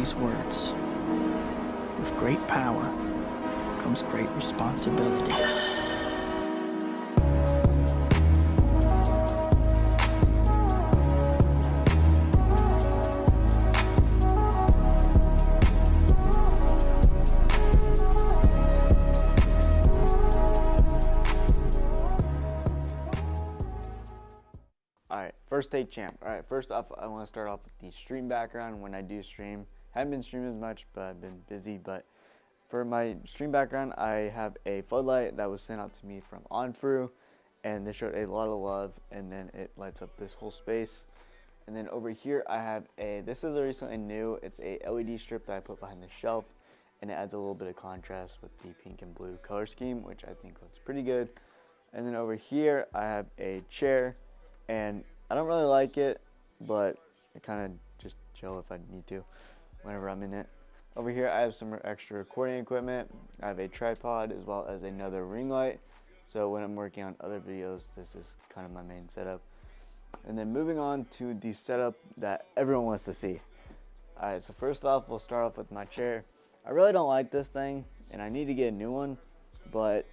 these words. With great power comes great responsibility. Alright, first take champ. Alright, first off, I want to start off with the stream background when I do stream. Haven't been streaming as much, but I've been busy. But for my stream background, I have a floodlight that was sent out to me from OnFru, and they showed a lot of love, and then it lights up this whole space. And then over here, I have this is a recently new, it's a LED strip that I put behind the shelf, and it adds a little bit of contrast with the pink and blue color scheme, which I think looks pretty good. And then over here, I have a chair. And I don't really like it, but I kind of just chill if I need to whenever I'm in it. Over here I have some extra recording equipment. I have a tripod as well as another ring light. So when I'm working on other videos, this is kind of my main setup. And then moving on to the setup that everyone wants to see. Alright, so first off, we'll start off with my chair. I really don't like this thing, and I need to get a new one, but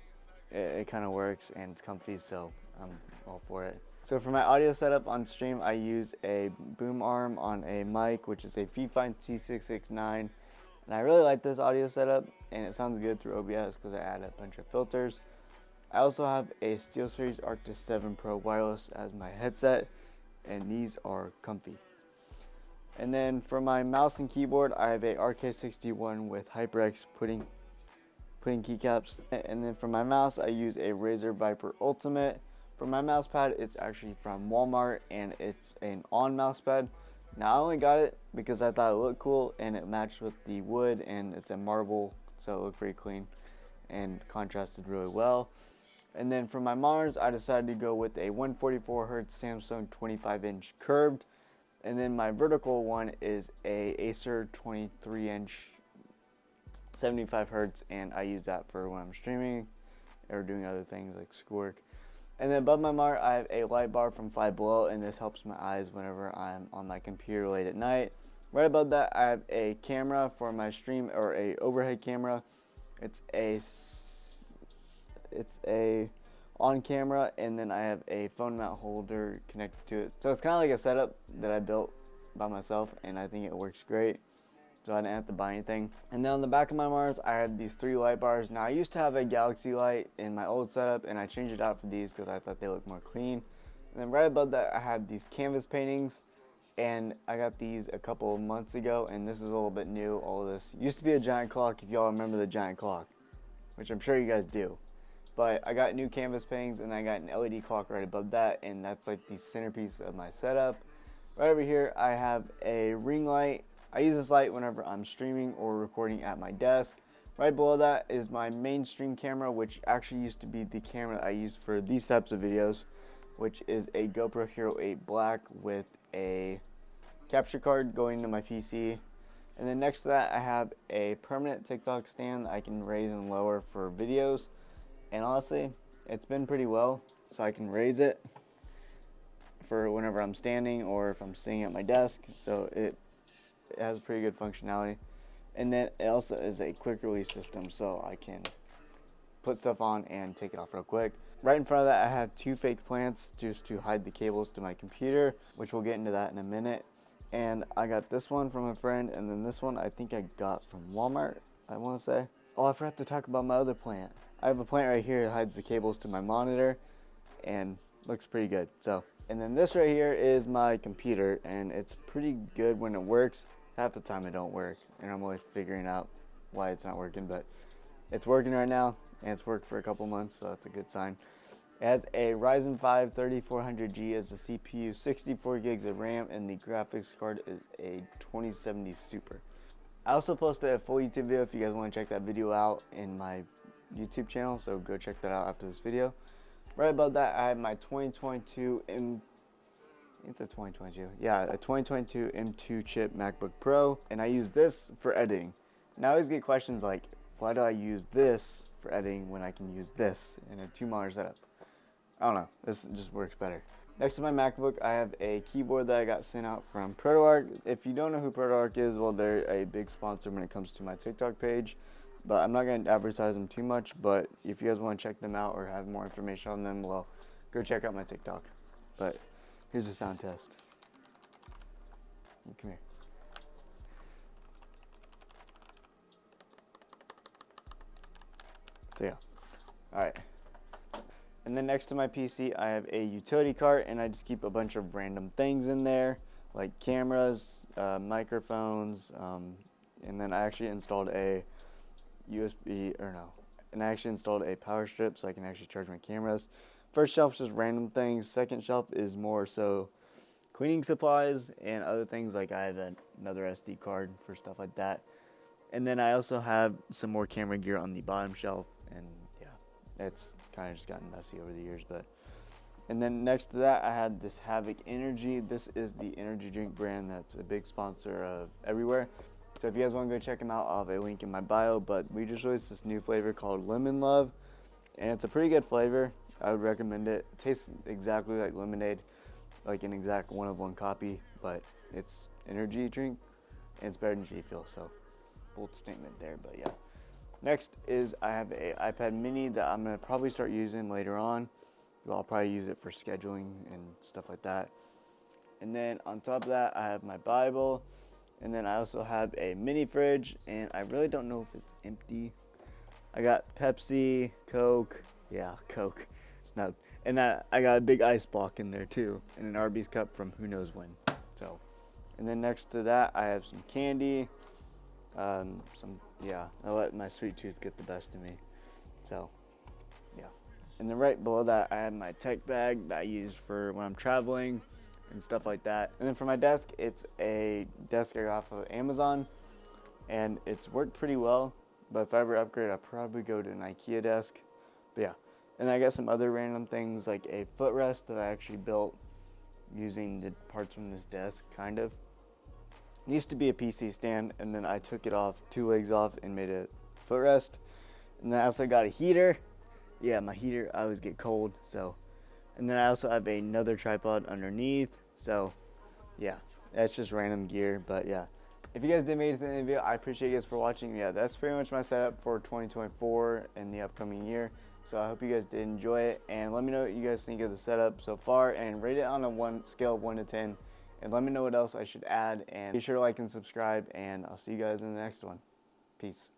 it kind of works and it's comfy, so I'm all for it. So for my audio setup on stream, I use a boom arm on a mic, which is a Fifine T669. And I really like this audio setup, and it sounds good through OBS because I add a bunch of filters. I also have a SteelSeries Arctis 7 Pro wireless as my headset, and these are comfy. And then for my mouse and keyboard, I have a RK61 with HyperX putting keycaps. And then for my mouse, I use a Razer Viper Ultimate. For my mouse pad, it's actually from Walmart, and it's an on mouse pad. Now I only got it because I thought it looked cool and it matched with the wood, and it's a marble, so it looked pretty clean and contrasted really well. And then for my monitors, I decided to go with a 144Hz Samsung 25-inch curved, and then my vertical one is a Acer 23-inch 75Hz, and I use that for when I'm streaming or doing other things like schoolwork. And then above my monitor, I have a light bar from Five Below, and this helps my eyes whenever I'm on my computer late at night. Right above that, I have a camera for my stream, or a overhead camera. It's a on camera, and then I have a phone mount holder connected to it. So it's kind of like a setup that I built by myself, and I think it works great. So I didn't have to buy anything. And then on the back of my monitors, I have these 3 light bars. Now I used to have a Galaxy light in my old setup, and I changed it out for these because I thought they looked more clean. And then right above that, I have these canvas paintings, and I got these a couple of months ago, and this is a little bit new. All of this used to be a giant clock, if y'all remember the giant clock, which I'm sure you guys do. But I got new canvas paintings, and I got an LED clock right above that, and that's like the centerpiece of my setup. Right over here, I have a ring light. I use this light whenever I'm streaming or recording at my desk. Right below that is my main stream camera, which actually used to be the camera I use for these types of videos, which is a GoPro Hero 8 Black with a capture card going into my PC. And then next to that, I have a permanent TikTok stand that I can raise and lower for videos. And honestly, it's been pretty well, so I can raise it for whenever I'm standing or if I'm sitting at my desk. So it has pretty good functionality. And then it also is a quick release system, so I can put stuff on and take it off real quick. Right in front of that, I have 2 fake plants just to hide the cables to my computer, which we'll get into that in a minute. And I got this one from a friend, and then this one I think I got from Walmart, I want to say. Oh, I forgot to talk about my other plant. I have a plant right here that hides the cables to my monitor and looks pretty good. So, and then this right here is my computer, and it's pretty good when it works. Half the time it don't work, and I'm always figuring out why it's not working, but it's working right now, and it's worked for a couple months, so that's a good sign. It has a Ryzen 5 3400G as the CPU, 64 gigs of RAM, and the graphics card is a 2070 Super. I also posted a full YouTube video if you guys want to check that video out in my YouTube channel, so go check that out after this video. Right above that, I have my 2022 a 2022 M2 chip MacBook Pro, and I use this for editing. Now I always get questions like, why do I use this for editing when I can use this in a 2-monitor setup? I don't know, this just works better. Next to my MacBook, I have a keyboard that I got sent out from PROTOARC. If you don't know who PROTOARC is, well, they're a big sponsor when it comes to my TikTok page. But I'm not going to advertise them too much. But if you guys want to check them out or have more information on them, well, go check out my TikTok. But here's the sound test. Come here. So yeah. Alright. And then next to my PC, I have a utility cart, and I just keep a bunch of random things in there, like cameras, microphones, and then I actually installed a and I actually installed a power strip so I can actually charge my cameras. First shelf is just random things. Second shelf is more so cleaning supplies and other things, like I have another SD card for stuff like that. And then I also have some more camera gear on the bottom shelf, and yeah, it's kind of just gotten messy over the years. But and then next to that, I had this HAVOC Energy. This is the energy drink brand that's a big sponsor of everywhere. So if you guys want to go check them out, I'll have a link in my bio. But we just released this new flavor called Lemon Love, and it's a pretty good flavor. I would recommend it. It tastes exactly like lemonade, like an exact one-of-one copy, but it's energy drink and it's better than G Fuel. So bold statement there, but yeah. Next is I have a iPad mini that I'm gonna probably start using later on. Well, I'll probably use it for scheduling and stuff like that. And then on top of that, I have my Bible. And then I also have a mini fridge, and I really don't know if it's empty. I got Pepsi, Coke, yeah, Coke, snubbed. And I got a big ice block in there too, and an Arby's cup from who knows when. So, and then next to that, I have some candy, I let my sweet tooth get the best of me. So, yeah. And then right below that, I have my tech bag that I use for when I'm traveling and stuff like that. And then for my desk, it's a desk I got off of Amazon, and it's worked pretty well. But if I ever upgrade, I'll probably go to an IKEA desk. But yeah. And I got some other random things, like a footrest that I actually built using the parts from this desk, kind of. It used to be a PC stand, and then I took it off, 2 legs off, and made a footrest. And then I also got a heater. Yeah, my heater, I always get cold, so. And then I also have another tripod underneath. So, yeah, that's just random gear, but yeah. If you guys did make it to the end of the video, I appreciate you guys for watching. Yeah, that's pretty much my setup for 2024 and the upcoming year. So I hope you guys did enjoy it, and let me know what you guys think of the setup so far, and rate it on a scale of 1 to 10, and let me know what else I should add, and be sure to like and subscribe, and I'll see you guys in the next one. Peace.